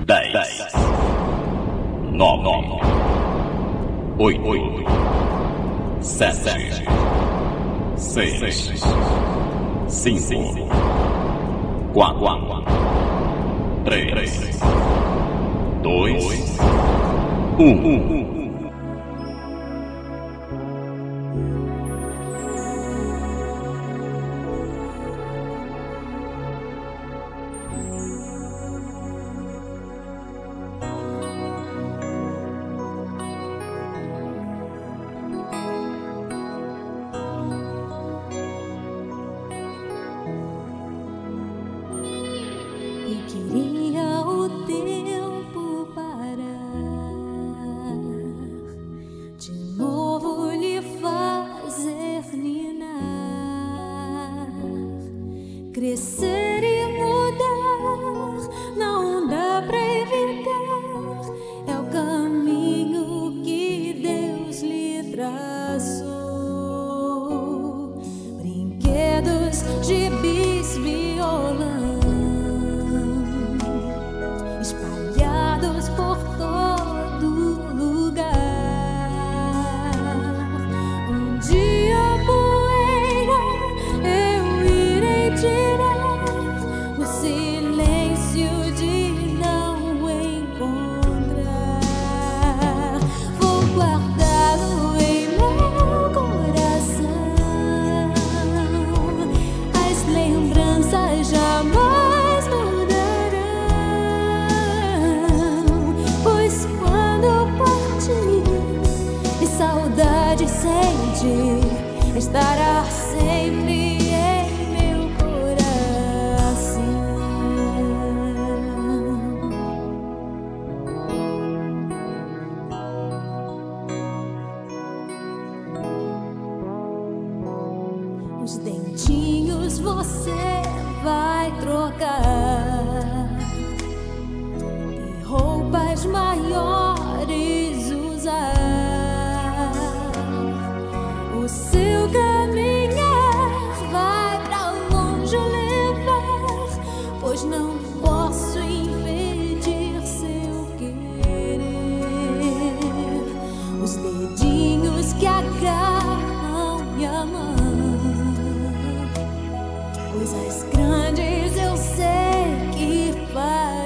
10, 9, 8, 7, 6, 5, 4, 3, 2, 1. E queria o tempo parar, de novo lhe fazer ninar, crescer e mudar, não dá pra evitar, é o caminho que Deus lhe traçou. Brinquedos, gibis, violão espalhados por todo lugar. Um dia a poeira eu irei tirar, o silêncio de não encontrar. Vou guardá-lo em meu coração, as lembranças jamais mudarão. Saudade sente, estará sempre em meu coração. Os dentinhos você vai trocar e roupas maiores usar. O seu caminhar vai pra longe levar, pois não posso impedir seu querer. Os dedinhos que agarram minha mão, coisas grandes eu sei que farão.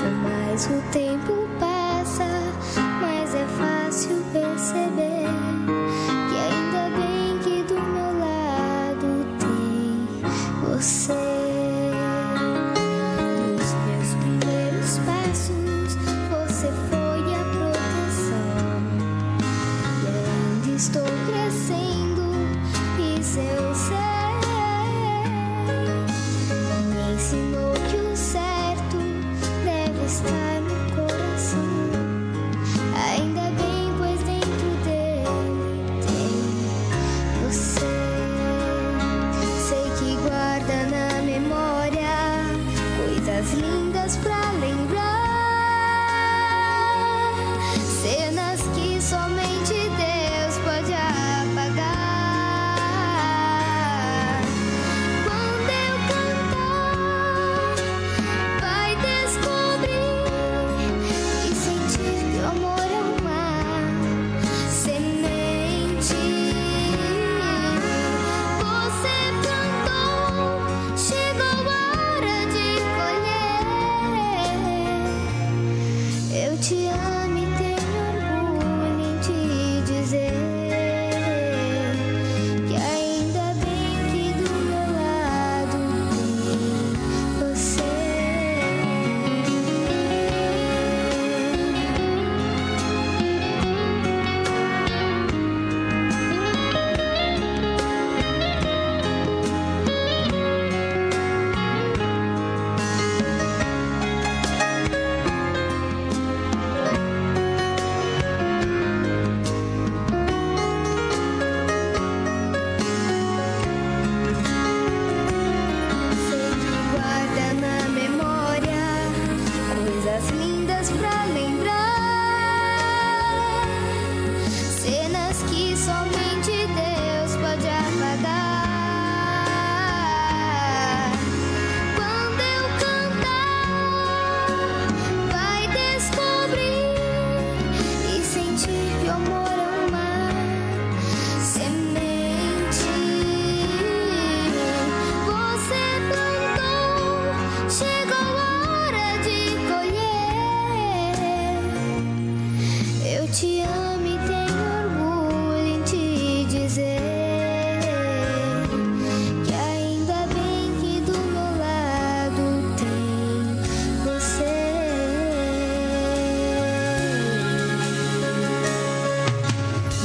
Quanto mais o tempo passa, mais é fácil perceber que ainda bem que do meu lado tem você. Nos meus primeiros passos, você foi a proteção. E ainda estou crescendo, isso eu sei. Me ensinou que o certo deve estar no coração. Ainda bem, pois dentro dele tem você. Sei que guarda na memória coisas lindas pra lembrar, cenas que somente Deus pode apagar. Quando eu cantar, vai descobrir e sentir que o amor é uma semente. Você plantou, chegou a hora de colher. Eu te amo e tenho orgulho em te dizer que ainda bem que do meu lado tem você. Sei que guarda na memória coisas lindas pra lembrar, cenas que somente Deus pode apagar. Quando eu cantar, vai descobrir e sentir que o amor é uma semente. Você plantou, chegou a hora de colher. Eu te amo e tenho orgulho em te dizer que ainda bem que do meu lado tem você.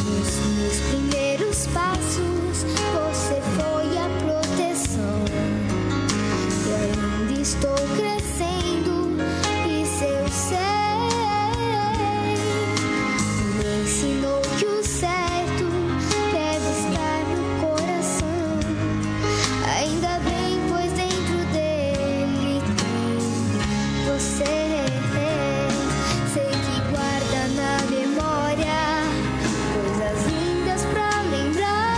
Nos meus primeiros passos, você foi a proteção. E ainda estou crescendo, isso eu sei. Me ensinou que o certo deve estar no coração. Ainda bem, pois dentro dele tem você. Sei que guarda na memória coisas lindas pra lembrar,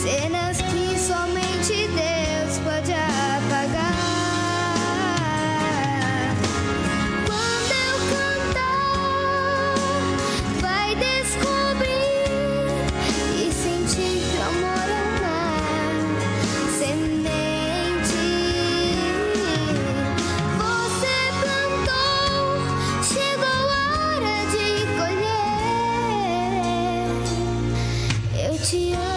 cenas que somente Deus pode apagar. Quando eu cantar, vai descobrir e sentir que o amor é uma semente. Você plantou, chegou a hora de colher. Eu te amo.